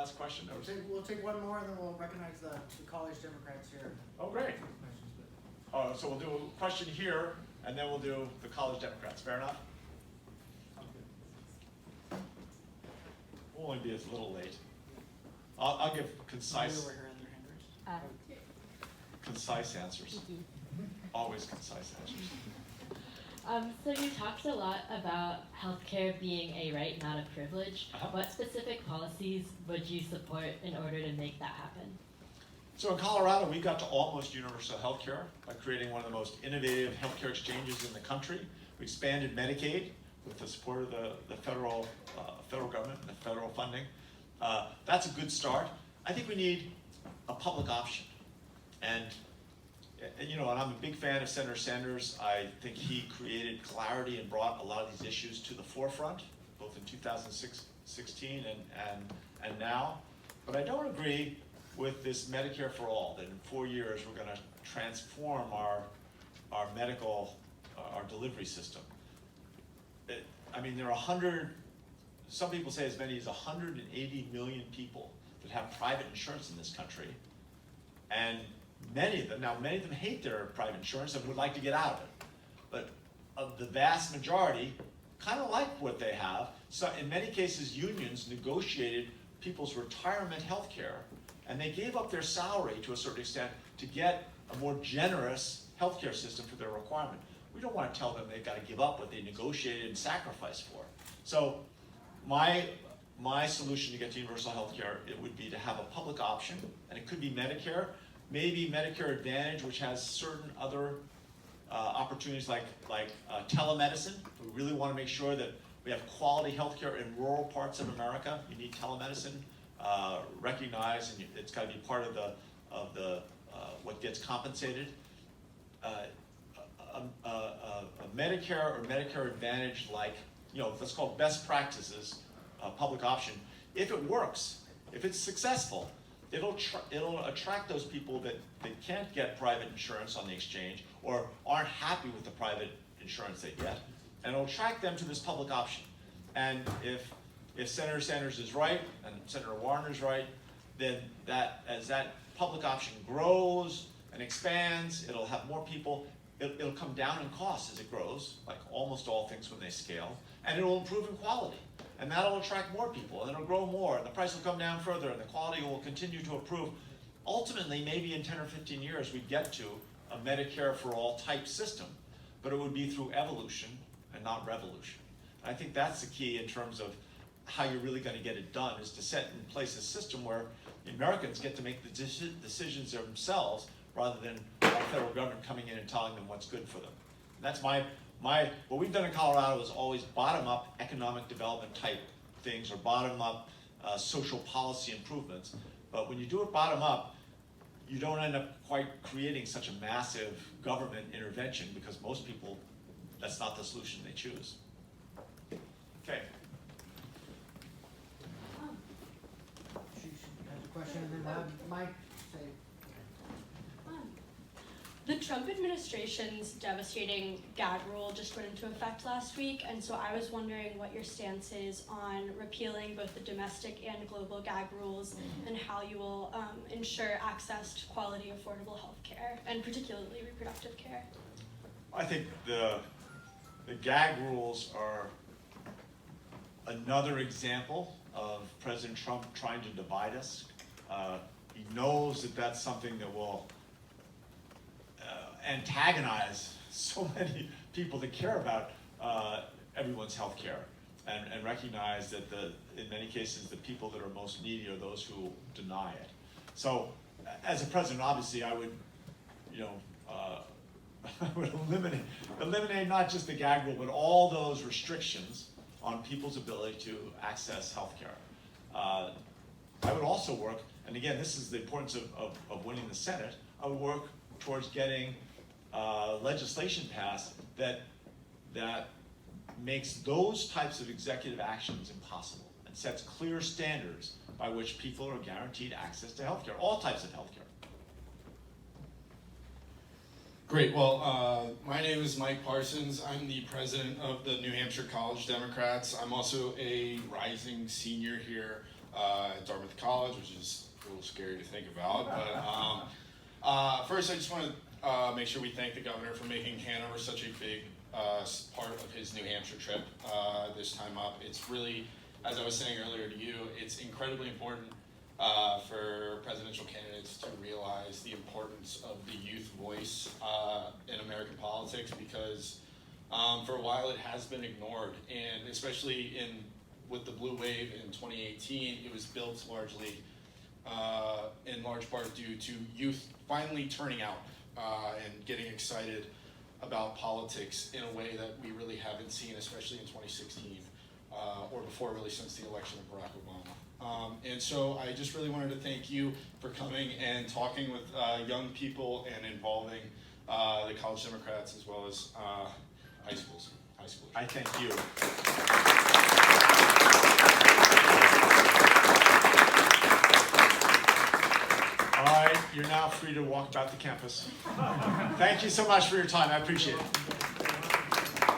last question? We'll take one more, and then we'll recognize the college Democrats here. Oh, great. So we'll do a question here, and then we'll do the college Democrats. Fair enough? We'll only be a little late. I'll give concise answers. Always concise answers. So you talked a lot about healthcare being a right, not a privilege. What specific policies would you support in order to make that happen? So in Colorado, we got to almost universal healthcare by creating one of the most innovative healthcare exchanges in the country. We expanded Medicaid with the support of the federal government and the federal funding. That's a good start. I think we need a public option. And and I'm a big fan of Senator Sanders. I think he created clarity and brought a lot of these issues to the forefront, both in 2016 and now. But I don't agree with this Medicare for all, that in 4 years we're going to transform our medical, our delivery system. There are some people say as many as 180 million people that have private insurance in this country. And many of them hate their private insurance and would like to get out of it. But of the vast majority kind of like what they have. So in many cases, unions negotiated people's retirement health care, and they gave up their salary to a certain extent to get a more generous healthcare system for their requirement. We don't want to tell them they've got to give up what they negotiated and sacrificed for. So my solution to get to universal health care, it would be to have a public option, and it could be Medicare, maybe Medicare Advantage, which has certain other opportunities like telemedicine. We really want to make sure that we have quality health care in rural parts of America. You need telemedicine recognized, and it's got to be part of the what gets compensated. A Medicare or Medicare Advantage, like that's called best practices, public option. If it works, if it's successful, it'll attract those people that can't get private insurance on the exchange or aren't happy with the private insurance they get, and it'll attract them to this public option. And if Senator Sanders is right and Senator Warner is right, then as that public option grows and expands, it'll have more people. It'll come down in cost as it grows, like almost all things when they scale, and it'll improve in quality. And that'll attract more people, and it'll grow more, and the price will come down further, and the quality will continue to improve. Ultimately, maybe in 10 or 15 years, we'd get to a Medicare for all type system, but it would be through evolution and not revolution. And I think that's the key in terms of how you're really going to get it done, is to set in place a system where the Americans get to make the decisions themselves rather than our federal government coming in and telling them what's good for them. And that's what we've done in Colorado is always bottom-up economic development type things, or bottom-up social policy improvements. But when you do it bottom-up, you don't end up quite creating such a massive government intervention, because most people, that's not the solution they choose. Okay. She has a question, and then Mike say. The Trump administration's devastating gag rule just went into effect last week, and so I was wondering what your stance is on repealing both the domestic and global gag rules, and how you will ensure access to quality, affordable health care, and particularly reproductive care. I think the gag rules are another example of President Trump trying to divide us. He knows that that's something that will antagonize so many people that care about everyone's health care, and recognize that in many cases the people that are most needy are those who deny it. So as a president, obviously I would I would eliminate not just the gag rule, but all those restrictions on people's ability to access health care. I would also work, and again, this is the importance of winning the Senate, I would work towards getting legislation passed that makes those types of executive actions impossible, and sets clear standards by which people are guaranteed access to healthcare, all types of healthcare. Great. Well, my name is Mike Parsons. I'm the president of the New Hampshire College Democrats. I'm also a rising senior here at Dartmouth College, which is a little scary to think about. But first, I just want to make sure we thank the governor for making Hanover such a big part of his New Hampshire trip this time up. It's really, as I was saying earlier to you, it's incredibly important for presidential candidates to realize the importance of the youth voice in American politics, because for a while it has been ignored, and especially with the blue wave in 2018, it was built largely in large part due to youth finally turning out and getting excited about politics in a way that we really haven't seen, especially in 2016 or before, really since the election of Barack Obama. And so I just really wanted to thank you for coming and talking with young people and involving the college Democrats as well as high schools. I thank you. All right, you're now free to walk about the campus. Thank you so much for your time. I appreciate it.